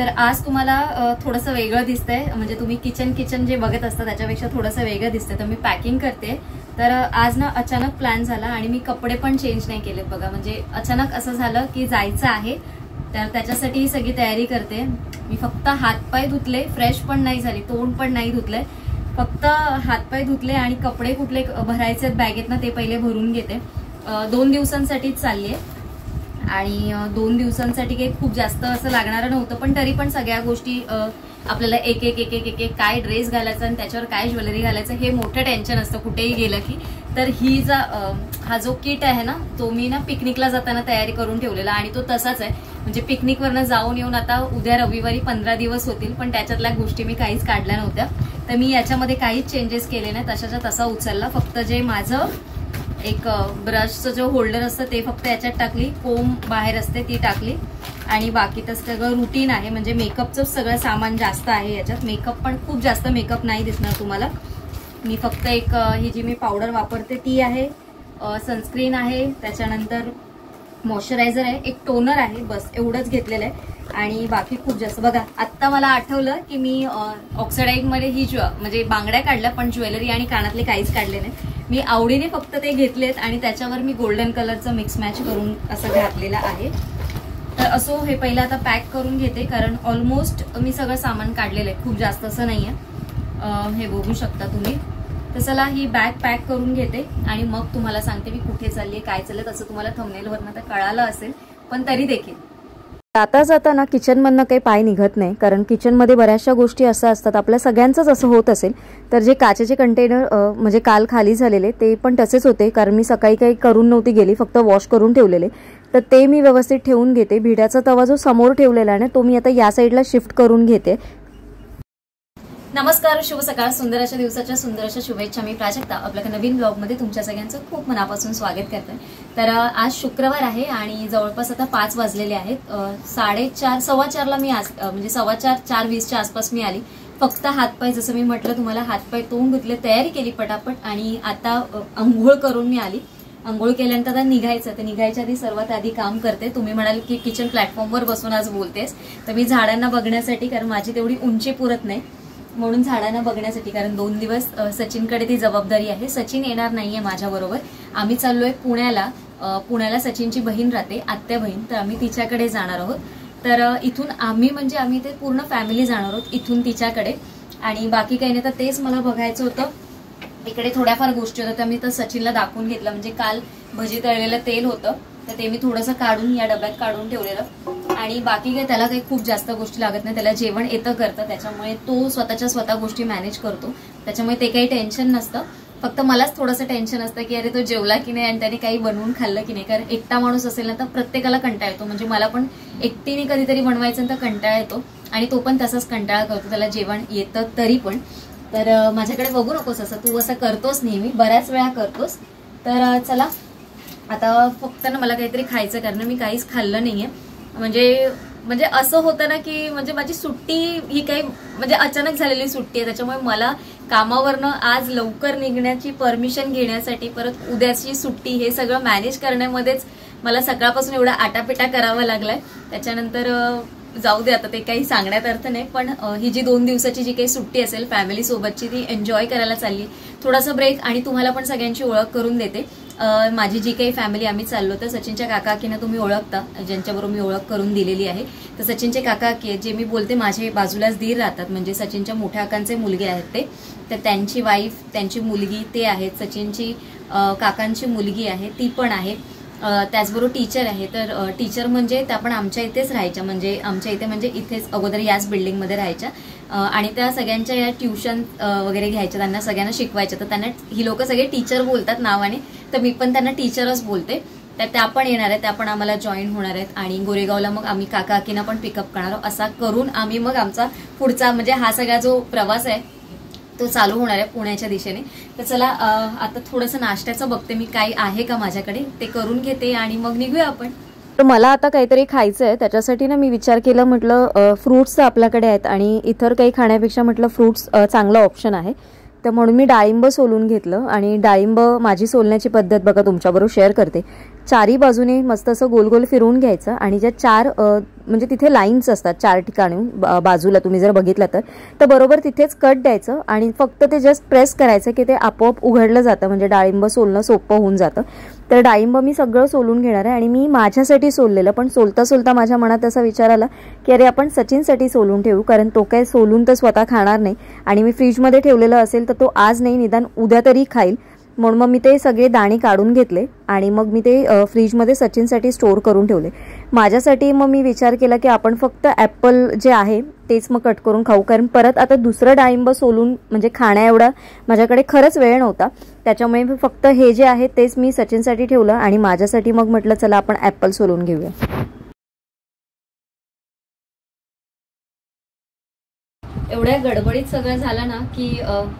तर आज तुम्हाला थोडंसं वेगळं दिसतंय, म्हणजे तुम्ही किचन जे बघत असता त्याच्यापेक्षा थोडंसं वेगळं दिसतंय. तर मी पॅकिंग करते. तर आज ना अचानक प्लॅन झाला आणि मी कपडे पण चेंज नाही केलेत बघा. म्हणजे अचानक असं झालं की जायचं आहे, तर त्याच्यासाठी ही सगळी तयारी करते. मी फक्त हातपाय धुतले, फ्रेश पण नाही झाली, तोंड पण नाही धुतले, फक्त हातपाय धुतले आणि कपडे कुठले भरायचे आहेत बॅगेत ना ते पहिले भरून घेते. 2 दिवसांसाठीच चालली आहे आणि 2 दिवसांसाठी काही खूप जास्त असं लागणार नव्हतं, पण तरी पण सगळ्या गोष्टी आपल्याला एक एक काय ड्रेस घालायचा आणि त्याच्यावर काय ज्वेलरी घालायचं हे मोठं टेन्शन असतं कुठेही गेलं की. तर हा जो किट आहे ना तो मी ना पिकनिकला जाताना तयारी करून ठेवलेला आणि तो तसाच आहे. म्हणजे पिकनिकवरनं जाऊन येऊन आता उद्या रविवारी 15 दिवस होतील, पण त्याच्यातल्या गोष्टी मी काहीच काढल्या नव्हत्या. तर मी याच्यामध्ये काहीच चेंजेस केले नाही, तशाच्या तसा उचलला. फक्त जे माझं एक ब्रशचं जो होल्डर असतं ते फक्त याच्यात टाकली, कोम बाहेर असते ती टाकली आणि बाकी तर सगळं रुटीन आहे. म्हणजे मेकअपचं सगळं सामान जास्त आहे याच्यात. मेकअप पण खूप जास्त मेकअप नाही दिसणार तुम्हाला. मी फक्त एक ही जी मी पावडर वापरते ती आहे, सनस्क्रीन आहे, त्याच्यानंतर मॉइश्चरायझर आहे, एक टोनर आहे, बस एवढंच घेतलेलं आहे. आणि बाकी खूप जास्त बघा. आत्ता मला आठवलं की मी ऑक्सिडाईजमध्ये ही म्हणजे बांगड्या काढल्या, पण ज्वेलरी आणि कानातले काहीच काढले नाही. मी आवडीने फक्त ते घेतलेत आणि त्याच्यावर मी गोल्डन कलरचं मिक्स मॅच करून असं घातलेलं आहे. तर असो हे पहिलं आता पॅक करून घेते, कारण ऑलमोस्ट मी सगळं सामान काढलेलं आहे, खूप जास्त असं नाही आहे. हे बघू शकता तुम्ही. तर चला ही बॅग पॅक करून घेते आणि मग तुम्हाला सांगते मी कुठे चालली आहे, काय चाललंय. तसं तुम्हाला थंबनेलवरनं तर कळालं असेल, पण तरी देखील जाता जाताना किचनमधनं काही पाय निघत नाही, कारण किचनमध्ये बऱ्याचशा गोष्टी असं असतात, आपल्या सगळ्यांचंच असं होत असेल. तर जे काचेचे कंटेनर म्हणजे काल खाली झालेले ते पण तसेच होते, कारण मी सकाळी काही करून नव्हती गेली, फक्त वॉश करून ठेवलेले. तर ते मी व्यवस्थित ठेवून घेते. भिड्याचा तवा जो समोर ठेवलेला आहे ना तो मी आता या साईडला शिफ्ट करून घेते. नमस्कार, शुभ सकाळ, सुंदर अशा दिवसाच्या सुंदर अशा शुभेच्छा. मी प्राजक्ता आपल्या नवीन ब्लॉगमध्ये तुमच्या सगळ्यांचं खूप मनापासून स्वागत करते. तर आज शुक्रवार आहे आणि जवळपास आता 5 वाजलेले आहेत. 4:30 4:15ला मी आज म्हणजे 4:15 4:20च्या आसपास मी आली. फक्त हातपाय, जसं मी म्हटलं तुम्हाला, हातपाय तोंड धुतले, तयारी केली पटापट आणि आता अंघोळ करून मी आली. अंघोळ केल्यानंतर आता निघायचं. तर निघायच्या आधी सर्वात आधी काम करते. तुम्ही म्हणाल की किचन प्लॅटफॉर्मवर बसून आज बोलतेस, तर मी झाडांना बघण्यासाठी, कारण माझी तेवढी उंची पुरत नाही म्हणून झाडांना बघण्यासाठी. कारण 2 दिवस सचिनकडे ती जबाबदारी आहे. सचिन येणार नाहीये माझ्याबरोबर. आम्ही चाललोय पुण्याला. पुण्याला सचिनची बहीण राहते, आत्या बहीण, तर आम्ही तिच्याकडे जाणार आहोत. तर इथून आम्ही ते पूर्ण फॅमिली जाणार आहोत इथून तिच्याकडे. आणि बाकी काही नाही, तर तेच मला बघायचं होतं. इकडे थोड्याफार गोष्टी होत्या, मी तर सचिनला दाखवून घेतलं. म्हणजे काल भजी तळलेलं तेल होतं, तर ते मी थोडंसं काढून या डब्यात काढून ठेवलेलं. आणि बाकी काही त्याला काही खूप जास्त गोष्टी लागत नाही, त्याला जेवण येतं करतं, त्याच्यामुळे तो स्वतः गोष्टी मॅनेज करतो, त्याच्यामुळे ते काही टेन्शन नसतं. फक्त मलाच थोडंसं टेन्शन असतं की अरे तो जेवला की नाही आणि त्याने काही बनवून खाल्लं की नाही. कारण एकटा माणूस असेल ना तर प्रत्येकाला कंटाळा येतो. म्हणजे मला पण एकटीने कधीतरी बनवायचं तर कंटाळा येतो आणि तो पण तसाच कंटाळा करतो, त्याला जेवण येतं तरी पण. तर माझ्याकडे बघू नकोस असं, तू असं करतोस नेहमी, बऱ्याच वेळा करतोस. तर चला आता फक्त ना मला काहीतरी खायचं, कारण मी काहीच खाल्लं नाहीये. म्हणजे असं होतं ना की म्हणजे माझी सुट्टी ही काही म्हणजे अचानक झालेली सुट्टी आहे, त्याच्यामुळे मला कामावरनं आज लवकर निघण्याची परमिशन घेण्यासाठी परत उद्याची सुट्टी हे सगळं मॅनेज करण्यामध्येच मला सकाळपासून एवढा आटापिटा करावा लागलाय. त्याच्यानंतर जाऊ दे, आता ते काही सांगण्यात अर्थ नाही, पण ही जी 2 दिवसाची जी काही सुट्टी असेल फॅमिली सोबतची ती एन्जॉय करायला चालली. थोडासा ब्रेक आणि तुम्हाला पण सगळ्यांची ओळख करून देते. माझी जी काही फॅमिली आम्ही चाललो, तर सचिनच्या काका काकींना तुम्ही ओळखता, ज्यांच्याबरोबर मी ओळख करून दिलेली आहे. तर सचिनचे काका काकी आहेत, जे मी बोलते माझे बाजूलाच दीर राहतात, म्हणजे सचिनच्या मोठ्या काकांचे मुलगे आहेत ते. तर त्यांची वाईफ, त्यांची मुलगी ते आहेत. सचिनची काकांची मुलगी आहे ती पण आहे. त्याचबरोबर टीचर आहे. तर टीचर म्हणजे त्या पण आमच्या इथेच राहायच्या, म्हणजे आमच्या इथे म्हणजे इथेच अगोदर याच बिल्डिंगमध्ये राहायच्या. आणि त्या सगळ्यांच्या या ट्युशन वगैरे घ्यायच्या, त्यांना सगळ्यांना शिकवायच्या. तर त्यांना ही लोक सगळे टीचर बोलतात नावाने, तर मी पण त्यांना टीचरच बोलते. तर त्या पण येणार आहेत, त्या पण आम्हाला जॉईन होणार आहेत. आणि गोरेगावला मग आम्ही काका काकींना पण पिकअप करणार आहोत. असा करून आम्ही मग आमचा पुढचा म्हणजे हा सगळा जो प्रवास आहे तो चालू होणार आहे पुण्याच्या दिशेने. तर चला आता थोडंसं नाश्त्याचं बघते मी, काय आहे का माझ्याकडे, ते करून घेते आणि मग निघूया आपण. तर मला आता काहीतरी खायचं आहे, त्याच्यासाठी ना मी विचार केला, म्हटलं फ्रुट्स तर आपल्याकडे आहेत आणि इतर काही खाण्यापेक्षा म्हटलं फ्रुट्स चांगला ऑप्शन आहे. तर म्हणून मी डाळिंब सोलून घेतलं. आणि डाळिंब माझी सोलण्याची पद्धत बघा तुमच्याबरोबर शेअर करते. चारी बाजूने मस्त असं गोल गोल फिरवून घ्यायचं आणि ज्या 4 म्हणजे तिथे लाईन्स असतात 4 ठिकाणी बाजूला, तुम्ही जर बघितलं तर बरोबर तिथेच कट द्यायचं आणि फक्त ते जस्ट प्रेस करायचं की ते आपोआप उघडलं जातं, म्हणजे डाळिंब सोलणं सोपं होऊन जातं. तर डाळिंब मी सगळं सोलून घेणार आहे आणि मी माझ्यासाठी सोललेलं, पण सोलता माझ्या मनात असा विचार आला की अरे आपण सचिनसाठी सोलून ठेवू, कारण तो काय सोलून तर स्वतः खाणार नाही आणि मी फ्रीजमध्ये ठेवलेलं असेल तर तो आज नाही निदान उद्या तरी खाईल. म्हणून मग मी ते सगळे दाणे काढून घेतले आणि मग मी ते फ्रीजमध्ये सचिनसाठी स्टोअर करून ठेवले. माझ्यासाठी मग मी विचार केला की आपण फक्त ॲपल जे आहे तेच मग कट करून खाऊ, कारण परत आता दुसरं डाळिंब सोलून म्हणजे खाण्या एवढा माझ्याकडे खरंच वेळ नव्हता. त्याच्यामुळे फक्त हे जे आहे तेच मी सचिनसाठी ठेवलं आणि माझ्यासाठी मग म्हटलं चला आपण ॲपल सोलून घेऊया. एवढ्या गडबडीत सगळं झालं ना की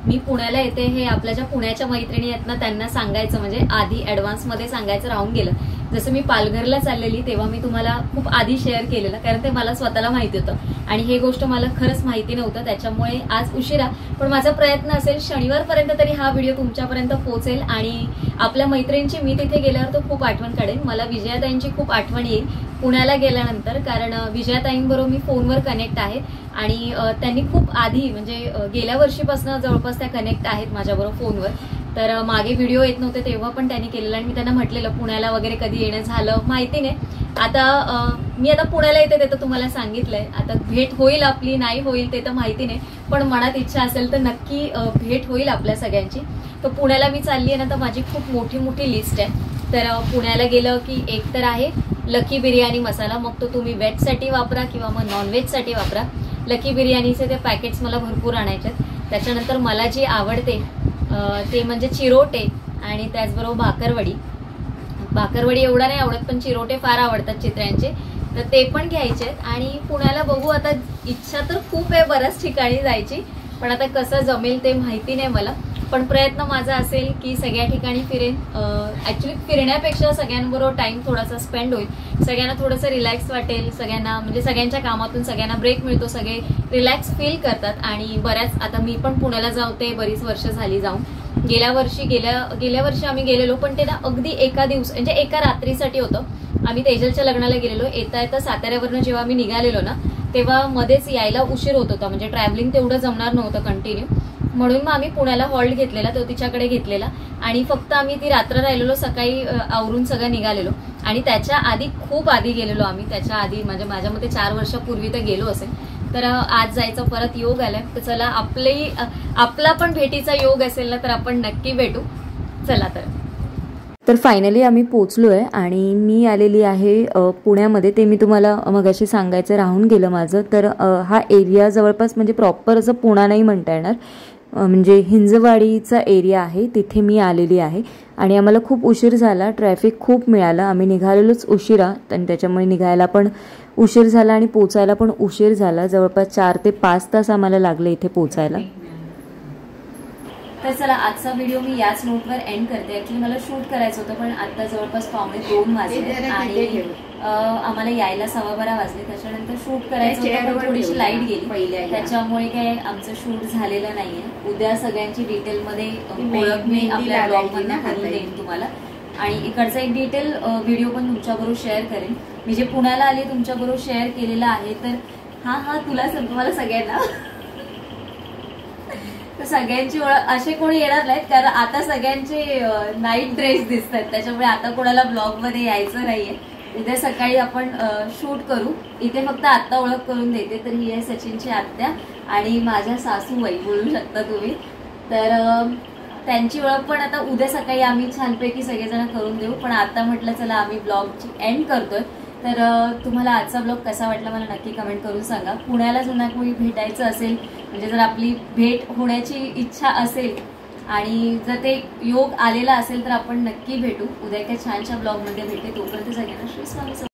मी पुण्याला येते हे आपल्या ज्या पुण्याच्या मैत्रिणी आहेत ना त्यांना सांगायचं, म्हणजे आधी ॲडव्हान्समध्ये सांगायचं राहून गेलं. जसं मी पालघरला चाललेली तेव्हा मी तुम्हाला खूप आधी शेअर केलेलं, कारण ते मला स्वतःला माहिती होतं आणि हे गोष्ट मला खरंच माहिती नव्हतं. त्याच्यामुळे आज उशिरा, पण माझा प्रयत्न असेल शनिवारपर्यंत तरी हा व्हिडिओ तुमच्यापर्यंत पोहोचेल आणि आपल्या मैत्रिणींची मी तिथे गेल्यावर तो खूप आठवण काढेन. मला विजयाताईंची खूप आठवण येईल पुण्याला गेल्यानंतर, कारण विजयाताईंबरोबर मी फोनवर कनेक्ट आहे आणि त्यांनी खूप आधी म्हणजे गेल्या वर्षीपासून जवळपास त्या कनेक्ट आहेत माझ्याबरोबर फोनवर. तर मागे व्हिडिओ येत नव्हते तेव्हा पण त्यांनी केलेला आणि मी त्यांना म्हटलेलं पुण्याला वगैरे कधी येणं झालं माहिती नाही. आता मी आता पुण्याला येते ते तर तुम्हाला सांगितलंय, आता भेट होईल आपली नाही होईल ते तर माहिती नाही, पण मनात इच्छा असेल तर नक्की भेट होईल आपल्या सगळ्यांची. तर पुण्याला मी चालली आहे ना, तर माझी खूप मोठी लिस्ट आहे. तर पुण्याला गेलं की एक तर आहे लकी बिर्याणी मसाला, मग तो तुम्ही व्हेजसाठी वापरा किंवा मग नॉनव्हेजसाठी वापरा. लकी बिर्याणीचे ते पॅकेट्स मला भरपूर आणायचे आहेत. त्याच्यानंतर मला जी आवडते ते म्हणजे चिरोटे आणि त्याचबरोबर भाकरवडी एवढा नाही आवडत, पण चिरोटे फार आवडतात चित्र्यांचे, तर ते पण घ्यायचे आहेत. आणि पुण्याला बघू, आता इच्छा तर खूप आहे बऱ्याच ठिकाणी जायची, पण आता कसं जमेल ते माहिती नाही मला, पण प्रयत्न माझा असेल की सगळ्या ठिकाणी फिरेन. ॲक्च्युली फिरण्यापेक्षा सगळ्यांबरोबर टाइम थोडासा स्पेंड होईल, सगळ्यांना थोडंसं रिलॅक्स वाटेल, सगळ्यांना म्हणजे सगळ्यांच्या कामातून सगळ्यांना ब्रेक मिळतो, सगळे रिलॅक्स फील करतात. आणि बऱ्याच आता मी पण पुण्याला जाऊते, बरीच वर्ष झाली जाऊन. गेल्या वर्षी आम्ही गेलेलो, पण ते ना अगदी एका दिवस म्हणजे एका रात्रीसाठी होतं. आम्ही तेजलच्या लग्नाला गेलेलो. येता साताऱ्यावरनं जेव्हा आम्ही निघालेलो ना तेव्हा मध्येच यायला उशीर होत होता, म्हणजे ट्रॅव्हलिंग तेवढं जमणार नव्हतं कंटिन्यू, म्हणून मग आम्ही पुण्याला हॉल्ट घेतलेला, तो तिच्याकडे घेतलेला आणि फक्त आम्ही ती रात्र राहिलेलो, सकाळी आवरून सगळं निघालेलो. आणि त्याच्या आधी खूप आधी गेलेलो आम्ही, त्याच्या आधी म्हणजे माझ्या मते 4 वर्षापूर्वी तर गेलो असेल. तर आज जायचा परत योग आलाय, तर चला आपला पण भेटीचा योग असेल ना तर आपण नक्की भेटू. चला तर फायनली आम्ही पोचलोय आणि मी आलेली आहे पुण्यामध्ये, ते मी तुम्हाला मगाशी सांगायचं राहून गेलं माझं. तर हा एरिया जवळपास म्हणजे प्रॉपर असं पुणा नाही म्हणता येणार, म्हणजे हिंजवाडीचा एरिया आहे, तिथे मी आलेली आहे. आणि आम्हाला खूप उशीर झाला, ट्रॅफिक खूप मिळालं, आम्ही निघालेलोच उशिरा आणि त्याच्यामुळे निघायला पण उशीर झाला आणि पोचायला पण उशीर झाला. जवळपास 4 ते 5 तास आम्हाला लागले इथे पोचायला. तर चला आजचा व्हिडिओ मी याच नोटवर एंड करते. ऍक्च्युली मला शूट करायचं होतं, पण आता जवळपास 2:45 वाजले आणि आम्हाला यायला 12:15 वाजले. त्याच्यानंतर शूट करायचं होतं, पण थोडीशी लाईट गेली, त्याच्यामुळे काय आमचं शूट झालेलं नाहीये. उद्या सगळ्यांची डिटेलमध्ये ओळख मी आपल्या ब्लॉगमधून करून देईन तुम्हाला आणि इकडचा एक डिटेल व्हिडिओ पण तुमच्याबरोबर शेअर करेन. मी जे पुण्याला आले तुमच्याबरोबर शेअर केलेला आहे. तर हा तुला तुम्हाला सगळ्यांना तर सगळ्यांची ओळख असे कोणी येणार नाहीत, कारण आता सगळ्यांचे नाईट ड्रेस दिसतात, त्याच्यामुळे आता कोणाला ब्लॉग मध्ये यायचं नाहीये. उद्या सकाळी आपण शूट करू. इथे फक्त आत्ता ओळख करून देते. तर ही आहे सचिनची आत्या आणि माझ्या सासूबाई बोलू शकता तुम्ही. तर त्यांची ओळख पण आता उद्या सकाळी आम्ही छानपैकी सगळेजण करून देऊ. पण आता म्हटलं चला आम्ही ब्लॉगची एंड करतोय. तर तुम्हाला आजचा ब्लॉग कसा वाटला मला नक्की कमेंट करून सांगा. पुण्याला जर कोणी भेटायचं असेल, म्हणजे जर आपली भेट होण्याची इच्छा असेल आणि जर ते योग आलेला असेल तर आपण नक्की भेटू. उद्या एका छानशा ब्लॉगमध्ये भेटते. तोपर्यंत सगळ्यांना श्री स्वामी.